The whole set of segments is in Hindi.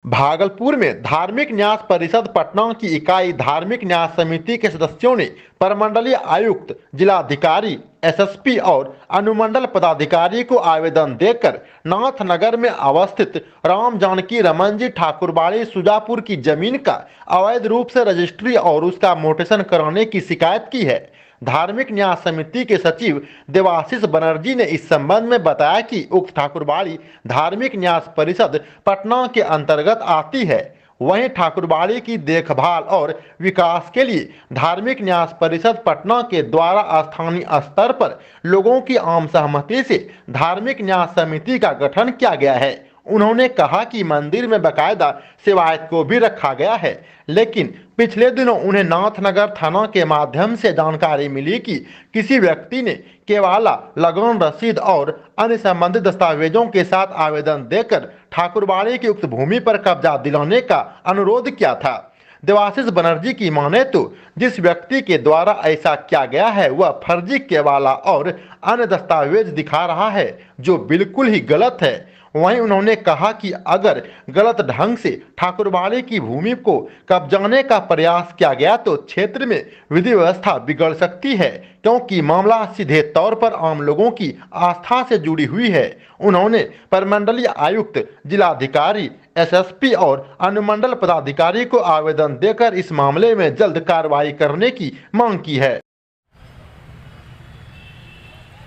भागलपुर में धार्मिक न्यास परिषद पटना की इकाई धार्मिक न्यास समिति के सदस्यों ने प्रमंडलीय आयुक्त, जिलाधिकारी, एसएसपी और अनुमंडल पदाधिकारी को आवेदन देकर नाथनगर में अवस्थित राम जानकी रमन जी ठाकुरबाड़ी सुजापुर की जमीन का अवैध रूप से रजिस्ट्री और उसका मोटेशन कराने की शिकायत की है। धार्मिक न्यास समिति के सचिव देवाशीष बनर्जी ने इस संबंध में बताया कि उक्त ठाकुरबाड़ी धार्मिक न्यास परिषद पटना के अंतर्गत आती है। वहीं ठाकुरबाड़ी की देखभाल और विकास के लिए धार्मिक न्यास परिषद पटना के द्वारा स्थानीय स्तर पर लोगों की आम सहमति से धार्मिक न्यास समिति का गठन किया गया है। उन्होंने कहा कि मंदिर में बाकायदा सेवायत को भी रखा गया है, लेकिन पिछले दिनों उन्हें नाथनगर थाना के माध्यम से जानकारी मिली कि किसी व्यक्ति ने केवाला, लगन रसीद और अन्य संबंधित दस्तावेजों के साथ आवेदन देकर ठाकुरबाड़ी की उक्त भूमि पर कब्जा दिलाने का अनुरोध किया था। देवाशीष बनर्जी की माने तो जिस व्यक्ति के द्वारा ऐसा किया गया है वह फर्जी केवाला और अन्य दस्तावेज दिखा रहा है, जो बिल्कुल ही गलत है। वहीं उन्होंने कहा कि अगर गलत ढंग से ठाकुरबाड़ी की भूमि को कब्जाने का प्रयास किया गया तो क्षेत्र में विधि व्यवस्था बिगड़ सकती है, क्योंकि मामला सीधे तौर पर आम लोगों की आस्था से जुड़ी हुई है। उन्होंने प्रमंडलीय आयुक्त, जिलाधिकारी, एसएसपी और अनुमंडल पदाधिकारी को आवेदन देकर इस मामले में जल्द कार्रवाई करने की मांग की है।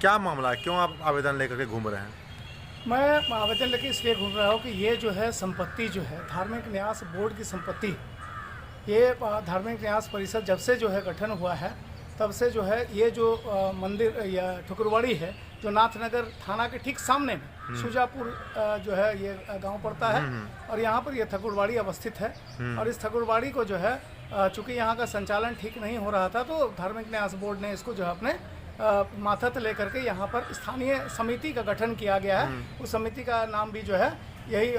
क्या मामला है, क्यों आप आवेदन लेकर के घूम रहे हैं? मैं आवेदन लेके इसलिए घूम रहा हूँ कि ये जो है संपत्ति जो है धार्मिक न्यास बोर्ड की संपत्ति, ये धार्मिक न्यास परिषद जब से जो है गठन हुआ है तब से जो है ये जो मंदिर या ठकुरबाड़ी है जो नाथनगर थाना के ठीक सामने में सुजापुर जो है ये गांव पड़ता है और यहाँ पर ये ठकुरबाड़ी अवस्थित है। और इस ठकुरबाड़ी को जो है चूँकि यहाँ का संचालन ठीक नहीं हो रहा था तो धार्मिक न्यास बोर्ड ने इसको जो है अपने माथत लेकर के यहाँ पर स्थानीय समिति का गठन किया गया है। उस समिति का नाम भी जो है यही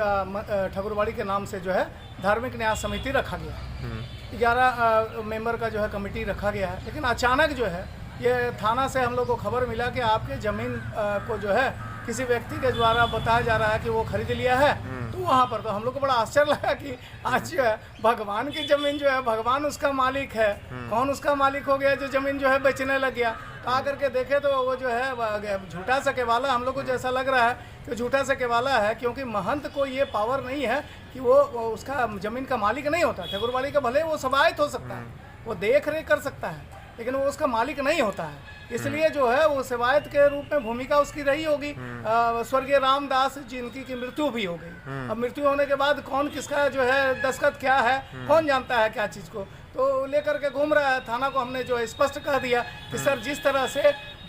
ठाकुरबाड़ी के नाम से जो है धार्मिक न्यास समिति रखा गया है। 11 मेंबर का जो है कमेटी रखा गया है। लेकिन अचानक जो है ये थाना से हम लोग को खबर मिला कि आपके ज़मीन को जो है किसी व्यक्ति के द्वारा बताया जा रहा है कि वो खरीद लिया है। तो वहाँ पर तो हम लोग को बड़ा आश्चर्य लगा कि आज जो है भगवान की ज़मीन जो है भगवान उसका मालिक है, कौन उसका मालिक हो गया जो ज़मीन जो है बेचने लग गया। तो आकर के देखे तो वो जो है झूठा सकेवाला, हम लोग को जैसा लग रहा है कि झूठा सकेवाला है, क्योंकि महंत को ये पावर नहीं है कि वो उसका ज़मीन का मालिक नहीं होता। ठाकुरबाड़ी का भले वो सेवायत हो सकता है, वो देख रेख कर सकता है, लेकिन वो उसका मालिक नहीं होता है। इसलिए जो है वो सेवायत के रूप में भूमिका उसकी रही होगी। स्वर्गीय रामदास जिनकी की मृत्यु भी हो गई। अब मृत्यु होने के बाद कौन किसका जो है दस्तखत क्या है, कौन जानता है क्या चीज़ को, तो लेकर के घूम रहा है। थाना को हमने जो है स्पष्ट कह दिया कि सर जिस तरह से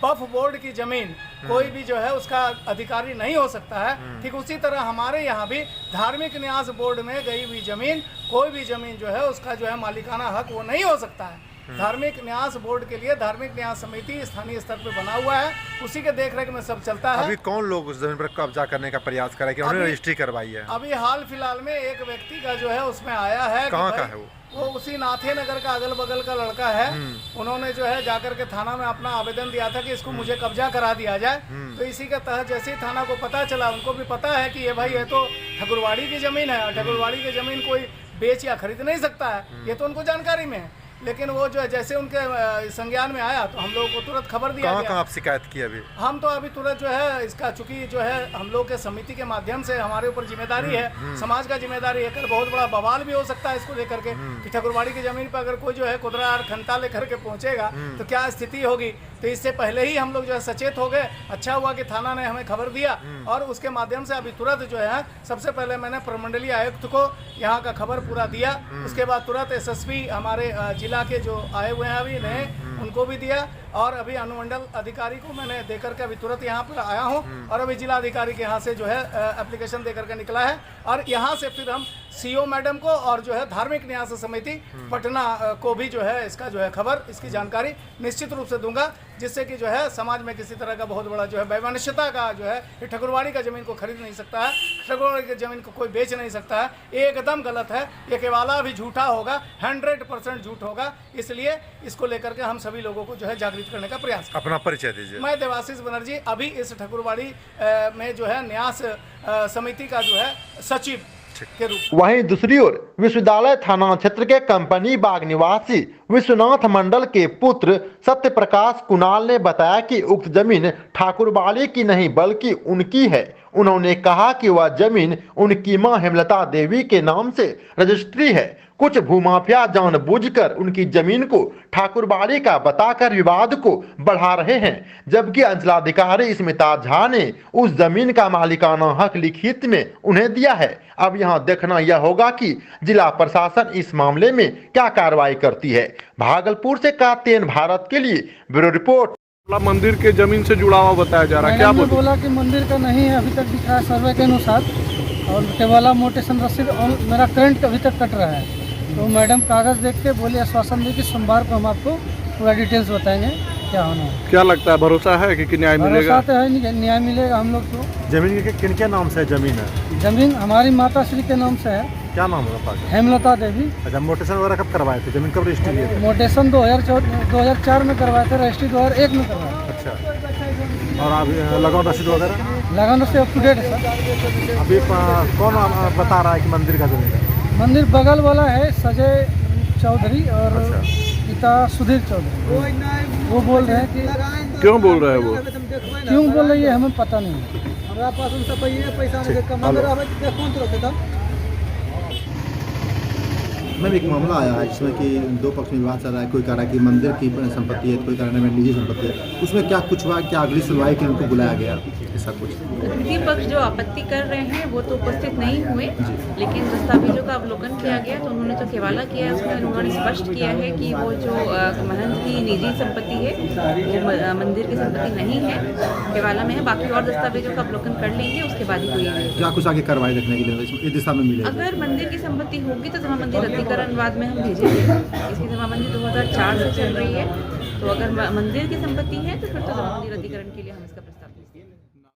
वक्फ बोर्ड की जमीन कोई भी जो है उसका अधिकारी नहीं हो सकता है, ठीक उसी तरह हमारे यहाँ भी धार्मिक न्यास बोर्ड में गई हुई जमीन कोई भी जमीन जो है उसका जो है मालिकाना हक वो नहीं हो सकता है। धार्मिक न्यास बोर्ड के लिए धार्मिक न्यास समिति स्थानीय स्तर पर बना हुआ है, उसी के देखरेख में सब चलता है। अभी कौन लोग उस जमीन पर कब्जा करने का प्रयास कर रहे हैं कि उन्होंने रजिस्ट्री करवाई है? अभी हाल फिलहाल में एक व्यक्ति का जो है उसमें आया है। कहाँ का है वो उसी नाथे नगर का अगल बगल का लड़का है। उन्होंने जो है जाकर के थाना में अपना आवेदन दिया था कि इसको मुझे कब्जा करा दिया जाए। तो इसी के तहत जैसे ही थाना को पता चला, उनको भी पता है कि ये भाई ये तो ठाकुरबाड़ी की जमीन है और ठाकुरबाड़ी की जमीन कोई बेच या खरीद नहीं सकता है, ये तो उनको जानकारी में है। लेकिन वो जो है जैसे उनके संज्ञान में आया तो हम लोगों को तुरंत खबर दिया गया। कहाँ आप शिकायत की अभी? हम तो अभी तुरंत जो है इसका चूंकि जो है हम लोग के समिति के माध्यम से हमारे ऊपर जिम्मेदारी है, समाज का जिम्मेदारी है, कर बहुत बड़ा बवाल भी हो सकता है इसको लेकर के कि ठाकुरबाड़ी की जमीन पर अगर कोई जो है कुदरा और खंता लेकर के पहुंचेगा तो क्या स्थिति होगी। तो इससे पहले ही हम लोग जो है सचेत हो गए। अच्छा हुआ कि थाना ने हमें खबर दिया और उसके माध्यम से अभी तुरंत जो है सबसे पहले मैंने प्रमंडलीय आयुक्त को यहाँ का खबर पूरा दिया। उसके बाद तुरंत एसएसपी हमारे जिला के जो आए हुए हैं अभी नए उनको भी दिया और अभी अनुमंडल अधिकारी को मैंने देकर के अभी तुरंत यहाँ पर आया हूँ और अभी जिला अधिकारी के यहाँ से जो है एप्लीकेशन देकर के निकला है और यहाँ से फिर हम सीओ मैडम को और जो है धार्मिक न्यास समिति पटना को भी जो है इसका जो है खबर, इसकी जानकारी निश्चित रूप से दूंगा, जिससे कि जो है समाज में किसी तरह का बहुत बड़ा जो है वैमनस्यता का जो है ठाकुरबाड़ी का जमीन को खरीद नहीं सकता है, ठाकुरबाड़ी की जमीन को कोई बेच नहीं सकता है, एकदम गलत है। ये केवाला भी झूठा होगा, 100% झूठ होगा। इसलिए इसको लेकर के हम सभी लोगों को जो है जागृत करने का प्रयास। अपना परिचय दीजिए। मैं देवाशीष बनर्जी, अभी इस ठाकुरबाड़ी में जो है न्यास समिति का जो है सचिव के रूप वहीं दूसरी ओर विश्वविद्यालय थाना क्षेत्र के कंपनी बाग निवासी विश्वनाथ मंडल के पुत्र सत्य प्रकाश कुणाल ने बताया कि उक्त जमीन ठाकुरबाड़ी की नहीं बल्कि उनकी है। उन्होंने कहा कि वह जमीन उनकी मां हेमलता देवी के नाम से रजिस्ट्री है। कुछ भूमाफिया जानबूझकर उनकी जमीन को ठाकुरबाड़ी का बताकर विवाद को बढ़ा रहे हैं, जबकि अंचलाधिकारी स्मिता झा ने उस जमीन का मालिकाना हक लिखित में उन्हें दिया है। अब यहां देखना यह होगा कि जिला प्रशासन इस मामले में क्या कार्रवाई करती है। भागलपुर से कातेन भारत के लिए ब्यूरो रिपोर्ट। मंदिर के जमीन से जुड़ा हुआ बताया जा रहा है, क्या मैडम ने बोला कि मंदिर का नहीं है, अभी तक दिख रहा है सर्वे के अनुसार, और केवला मोटेशन रसीद और मेरा करंट अभी तक कट रहा है। तो मैडम कागज़ देख के बोले, आश्वासन दी कि सोमवार को हम आपको पूरा डिटेल्स बताएंगे क्या होना है। क्या लगता है, भरोसा है कि न्याय मिलेगा? भरोसा तो है नहीं, न्याय मिलेगा हम लोग को। जमीन के किन के नाम से जमीन है? जमीन हमारी माता श्री के नाम से है। क्या नाम है पापा? हेमलता देवी। अच्छा, मोटेशन वगैरह कब करवाए थे? जमीन कब रजिस्ट्री लिए थे? मोटेशन 2004 में करवाए थे, रजिस्ट्री 2001 में करवाए। अच्छा, और अभी लगान रसीद वगैरह? लगान से अप टू डेट है सर। अभी कौन बता रहा है कि मंदिर का जमीन है? मंदिर बगल वाला है संजय चौधरी और अच्छा। पिता सुधीर चौधरी। वो बोल रहे हैं कि क्यों बोल रहे हैं वो? क्यों बोल रही है हमें पता नहीं है। ठीक। मैम, एक मामला आया है जिसमें कि दो पक्ष में विवाद चल रहा है। कोई कह रहा है कि मंदिर की संपत्ति है, कोई कह रहा है निजी संपत्ति है। उसमें क्या कुछ हुआ, क्या अगली सुनवाई के लिए उनको बुलाया गया, ऐसा कुछ? विधि पक्ष जो आपत्ति कर रहे हैं वो तो उपस्थित नहीं हुए, लेकिन दस्तावेजों का अवलोकन किया गया तो उन्होंने जो केवाला किया है उसमें उन्होंने स्पष्ट किया है कि वो जो महंत की निजी संपत्ति है वो मंदिर की संपत्ति नहीं है, केवाला में है। बाकी और दस्तावेजों का अवलोकन कर लेंगे, उसके बाद ही कोई क्या कुछ आगे कार्रवाई देखने के लिए इस दिशा में मिलेगी? अगर मंदिर की संपत्ति होगी तो जमा मंदिर रद्दीकरणवाद में हम भेजेंगे। इसकी जमा मंदिर 2004 से चल रही है, तो अगर मंदिर की संपत्ति है तो फिर तो जमा मंदिर रद्दीकरण के लिए हम इसका प्रस्ताव भेजेंगे।